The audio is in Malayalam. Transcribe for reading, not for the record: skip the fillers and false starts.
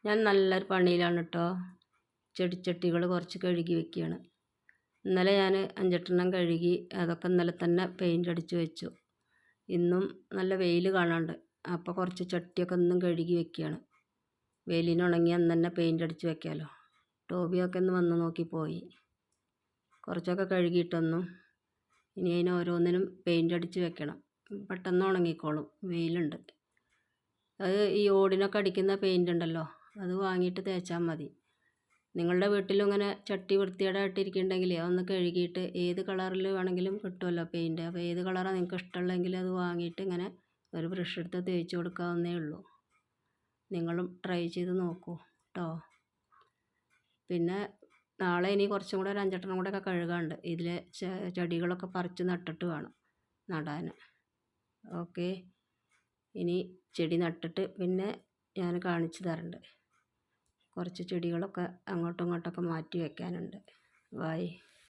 ഞാൻ നല്ലൊരു പണിയിലാണ് കേട്ടോ. ചെടിച്ചട്ടികൾ കുറച്ച് കഴുകി വെക്കുകയാണ്. ഇന്നലെ ഞാൻ 5-8 കഴുകി, അതൊക്കെ ഇന്നലെ തന്നെ പെയിൻ്റ് അടിച്ച് വെച്ചു. ഇന്നും നല്ല വെയിൽ കാണാണ്ട്, അപ്പോൾ കുറച്ച് ചട്ടിയൊക്കെ ഇന്നും കഴുകി വെക്കുകയാണ്. വെയിലിനുണങ്ങി അന്ന് തന്നെ പെയിൻ്റ് അടിച്ച് വെക്കാമല്ലോ. ടോബിയൊക്കെ ഒന്ന് വന്ന് നോക്കി പോയി. കുറച്ചൊക്കെ കഴുകിയിട്ടൊന്നും ഇനി അതിന് ഓരോന്നിനും പെയിൻ്റ് അടിച്ച് വെക്കണം. പെട്ടെന്ന് ഉണങ്ങിക്കോളും, വെയിലുണ്ട്. അത് ഈ ഓടിനൊക്കെ അടിക്കുന്ന പെയിൻ്റ് ഉണ്ടല്ലോ, അത് വാങ്ങിയിട്ട് തേച്ചാൽ മതി. നിങ്ങളുടെ വീട്ടിലും ഇങ്ങനെ ചട്ടി വൃത്തികേടായിട്ടിരിക്കുന്നുണ്ടെങ്കിൽ ഒന്ന് കഴുകിയിട്ട് ഏത് കളറിൽ വേണമെങ്കിലും കിട്ടുമല്ലോ പെയിൻറ്റ്. അപ്പോൾ ഏത് കളറാണ് നിങ്ങൾക്ക് ഇഷ്ടമുള്ളതെങ്കിൽ അത് വാങ്ങിയിട്ട് ഇങ്ങനെ ഒരു ബ്രഷ് എടുത്ത് തേച്ച് കൊടുക്കാവുന്നേ ഉള്ളൂ. നിങ്ങളും ട്രൈ ചെയ്ത് നോക്കൂ കേട്ടോ. പിന്നെ നാളെ ഇനി കുറച്ചും കൂടെ ഒരു 5-8 കൂടെ ഒക്കെ കഴുകാണ്ട്. ഇതിലെ ചെടികളൊക്കെ പറിച്ച് നട്ടിട്ട് വേണം നടാൻ. ഓക്കെ, ഇനി ചെടി നട്ടിട്ട് പിന്നെ ഞാൻ കാണിച്ചു തരണ്ട്. കുറച്ച് ചെടികളൊക്കെ അങ്ങോട്ടും ഇങ്ങോട്ടൊക്കെ മാറ്റി വെക്കാനുണ്ട്. ബൈ.